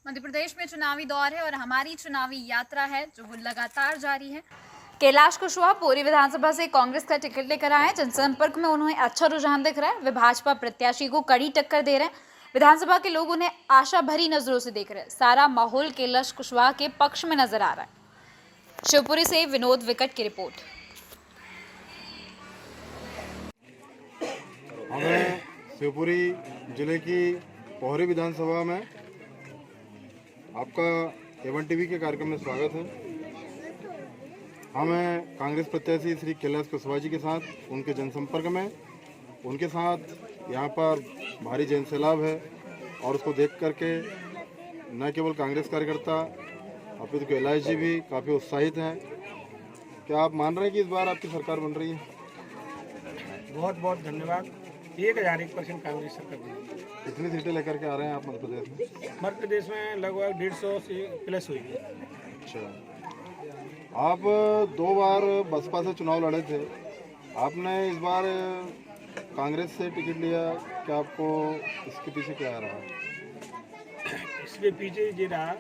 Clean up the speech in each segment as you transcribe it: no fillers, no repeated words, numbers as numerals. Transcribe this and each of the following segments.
मध्य प्रदेश में चुनावी दौर है और हमारी चुनावी यात्रा है जो वो लगातार जारी है। कैलाश कुशवाहा पूरी विधानसभा से कांग्रेस का टिकट लेकर आए हैं। जनसंपर्क में उन्हें अच्छा रुझान दिख रहा है। वे भाजपा प्रत्याशी को कड़ी टक्कर दे रहे हैं। विधानसभा के लोग उन्हें आशा भरी नजरों से देख रहे हैं। सारा माहौल कैलाश कुशवाहा के पक्ष में नजर आ रहा है। शिवपुरी से विनोद विकट की रिपोर्ट। हमें शिवपुरी जिले की पोहरी विधानसभा में आपका एवन टीवी के कार्यक्रम में स्वागत है। हमें कांग्रेस प्रत्याशी श्री कैलाश कुशवाहा जी के साथ उनके जनसंपर्क में उनके साथ यहाँ पर भारी जन सैलाब है और उसको देख करके न केवल कांग्रेस कार्यकर्ता अपितु कैलाश जी भी काफ़ी उत्साहित हैं। क्या आप मान रहे हैं कि इस बार आपकी सरकार बन रही है? बहुत बहुत धन्यवाद। 1001% कांग्रेस सरकार दी। कितनी सीटें लेकर के आ रहे हैं आप मध्य प्रदेश में? मध्य प्रदेश में लगभग 150 से प्लस हुई है। अच्छा, आप 2 बार बसपा से चुनाव लड़े थे, आपने इस बार कांग्रेस से टिकट लिया, क्या आपको इसके पीछे क्या आ रहा है? इसके पीछे ये रहा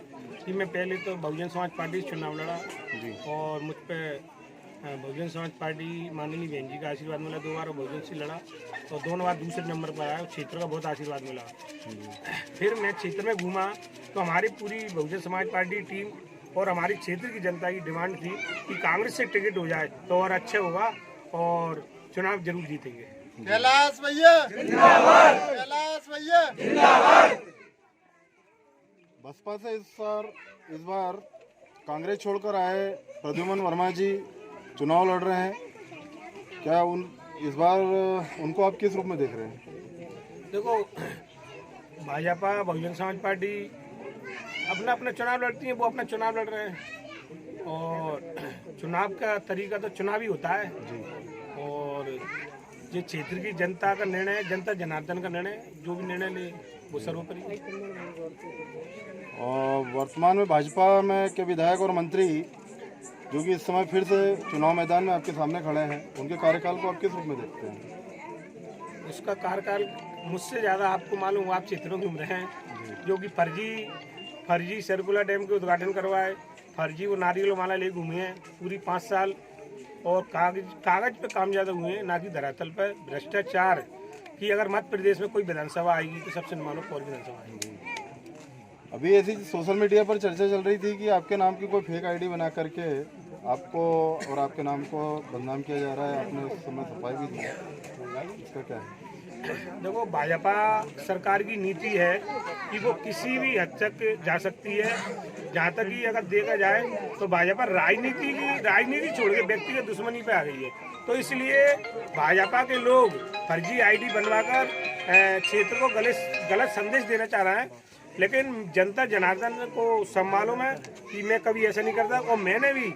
कि मैं पहले तो बहुजन समाज पार्टी से चुनाव लड़ा जी, और मुझ पर बहुजन समाज पार्टी माननीय बहन जी का आशीर्वाद मिला 2 बार, और बहुजन से लड़ा और दोनों बार दूसरे नंबर पर आया। क्षेत्र का बहुत आशीर्वाद मिला। फिर मैं क्षेत्र में घूमा तो हमारी पूरी बहुजन समाज पार्टी टीम और हमारी क्षेत्र की जनता की डिमांड थी कि कांग्रेस से टिकट हो जाए तो और अच्छा होगा और चुनाव जरूर जीतेंगे। कैलाश भैया जिंदाबाद, कैलाश भैया जिंदाबाद। बसपा से इस बार कांग्रेस छोड़कर आए प्रद्युमन वर्मा जी चुनाव लड़ रहे हैं, क्या इस बार उनको आप किस रूप में देख रहे हैं? देखो, भाजपा बहुजन समाज पार्टी अपना अपना चुनाव लड़ती है, वो अपना चुनाव लड़ रहे हैं और चुनाव का तरीका तो चुनावी होता है और ये क्षेत्र की जनता का निर्णय, जनता जनार्दन का निर्णय, जो भी निर्णय ले वो सर्वोपरि है। और वर्तमान में भाजपा में के विधायक और मंत्री जो कि इस समय फिर से चुनाव मैदान में आपके सामने खड़े हैं, उनके कार्यकाल को आप किस रूप में देखते हैं? उसका कार्यकाल मुझसे ज़्यादा आपको मालूम, आप क्षेत्रों में घूम रहे हैं, जो कि फर्जी सर्कुलर डैम के उद्घाटन करवाए, फर्जी वो नारियल माला ले घूमे हैं पूरी 5 साल और कागज पे काम ज़्यादा हुए हैं, ना कि धरातल पर। भ्रष्टाचार की अगर मध्य प्रदेश में कोई विधानसभा आएगी तो सबसे मानो कौन विधानसभा आएगी। अभी ऐसी सोशल मीडिया पर चर्चा चल रही थी कि आपके नाम की कोई फेक आईडी बना करके आपको और आपके नाम को बदनाम किया जा रहा है, आपने उस समय सफाई भी दी, इसका क्या है? देखो, भाजपा सरकार की नीति है कि वो किसी भी हद तक जा सकती है। जहाँ तक कि अगर देखा जाए तो भाजपा राजनीति छोड़ के व्यक्तिगत दुश्मनी पे आ गई है। तो इसलिए भाजपा के लोग फर्जी आईडी बनवाकर क्षेत्र को गलत संदेश देना चाह रहे हैं, लेकिन जनता जनार्दन को सब मालूम है कि मैं कभी ऐसा नहीं करता और मैंने भी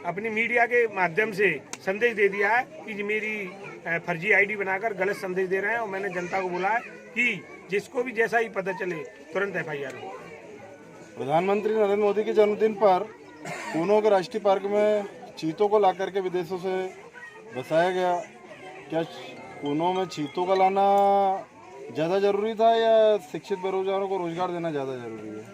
अपनी मीडिया के माध्यम से संदेश दे दिया है कि मेरी फर्जी आईडी बनाकर गलत संदेश दे रहे हैं और मैंने जनता को बोला है कि जिसको भी जैसा ही पता चले तुरंत FIR हो। प्रधानमंत्री नरेंद्र मोदी के जन्मदिन पर कूनो के राष्ट्रीय पार्क में चीतों को ला करके विदेशों से बसाया गया, क्या कूनो में चीतों का लाना ज़्यादा जरूरी था या शिक्षित बेरोजगारों को रोजगार देना ज़्यादा जरूरी है?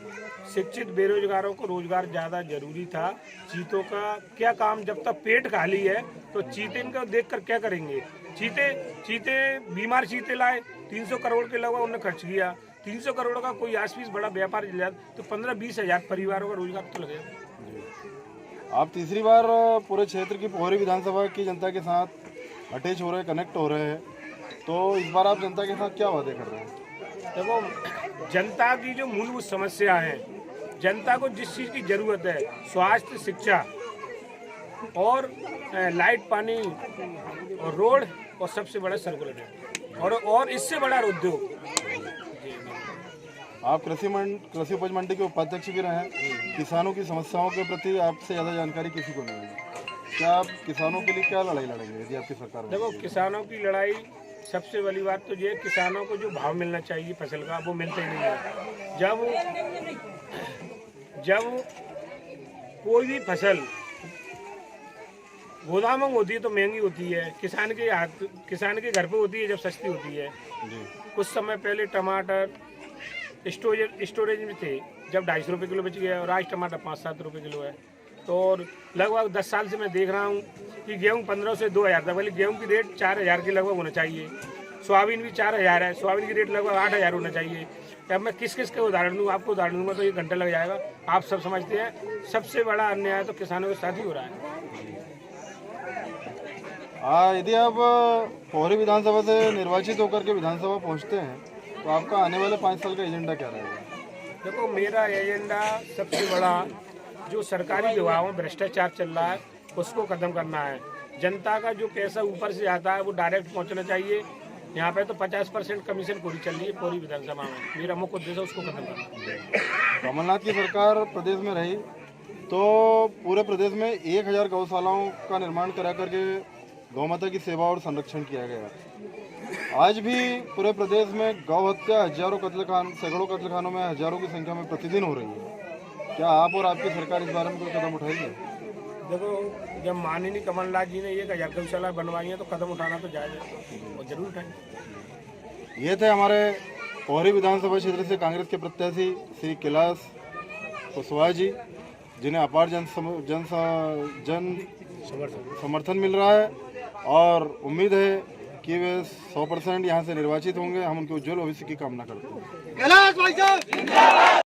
शिक्षित बेरोजगारों को रोजगार ज़्यादा जरूरी था। चीतों का क्या काम, जब तक पेट खाली है तो चीते इनको देखकर क्या करेंगे? चीते बीमार चीते लाए, 300 करोड़ के लगभग उन्होंने खर्च किया। 300 करोड़ का कोई आसपास बड़ा व्यापार चल जाता तो 15-20 हज़ार परिवारों का रोजगार तो लगेगा। आप तीसरी बार पूरे क्षेत्र की पोहरी विधानसभा की जनता के साथ अटैच हो रहे हैं, कनेक्ट हो रहे हैं, तो इस बार आप जनता के साथ क्या वादे कर रहे हैं? देखो, जनता की जो मूलभूत समस्या है, जनता को जिस चीज़ की जरूरत है, स्वास्थ्य, शिक्षा और लाइट, पानी और रोड और सबसे बड़ा सर्कुलर है और इससे बड़ा उद्योग। आप कृषि उपज मंडी के उपाध्यक्ष भी रहे हैं, किसानों की समस्याओं के प्रति आपसे ज़्यादा जानकारी किसी को नहीं है, क्या आप किसानों के लिए क्या लड़ाई लड़ेंगे यदि आपकी सरकार? देखो, किसानों की लड़ाई सबसे बड़ी बात तो ये, किसानों को जो भाव मिलना चाहिए फसल का वो मिलता ही नहीं है। जब कोई भी फसल गोदामों में होती है तो महंगी होती है, किसान के घर पे होती है जब सस्ती होती है। कुछ समय पहले टमाटर स्टोरेज में थे, जब 250 रुपये किलो बेच गया और आज टमाटर 5-7 रुपये किलो है। तो और लगभग 10 साल से मैं देख रहा हूँ कि गेहूँ 1500 से 2000 तक, पहले गेहूँ की रेट 4000 के लगभग होना चाहिए। सोयाबीन भी 4000 है, सोयाबीन की रेट लगभग 8000 होना चाहिए। अब मैं किस किस का उदाहरण दूँ, आपको उदाहरण दूंगा तो 1 घंटा लग जाएगा। आप सब समझते हैं सबसे बड़ा अन्याय तो किसानों के साथ ही हो रहा है। यदि आप पोहरी विधानसभा से निर्वाचित होकर के विधानसभा पहुंचते हैं तो आपका आने वाले 5 साल का एजेंडा क्या रहेगा? देखो, मेरा एजेंडा सबसे बड़ा जो सरकारी विभागों में भ्रष्टाचार चल रहा है उसको खत्म करना है। जनता का जो पैसा ऊपर से आता है वो डायरेक्ट पहुंचना चाहिए। यहाँ पे तो 50% कमीशन पूरी चल रही है पूरी विधानसभा में। मेरा मुख्य उद्देश्य उसको खत्म करना। कमलनाथ की सरकार प्रदेश में रही तो पूरे प्रदेश में 1000 गौशालाओं का निर्माण करा करके गौ माता की सेवा और संरक्षण किया गया। आज भी पूरे प्रदेश में गौ हत्या हजारों सैकड़ों कत्लखानों में हजारों की संख्या में प्रतिदिन हो रही है। क्या आप और आपकी सरकार इस बारे में कोई कदम उठाएगी? देखो, जब माननीय कमलनाथ जी ने 1000 गौशाला बनवाई है तो कदम उठाना तो जायज़ है और जरूर उठाएंगे। ये थे हमारे पोहरी विधानसभा क्षेत्र से कांग्रेस के प्रत्याशी श्री कैलाश कुशवाहा जी, जिन्हें अपार जन समर्थन मिल रहा है और उम्मीद है कि वे 100% यहाँ से निर्वाचित होंगे। हम उनके उज्जवल भविष्य की कामना करते हैं।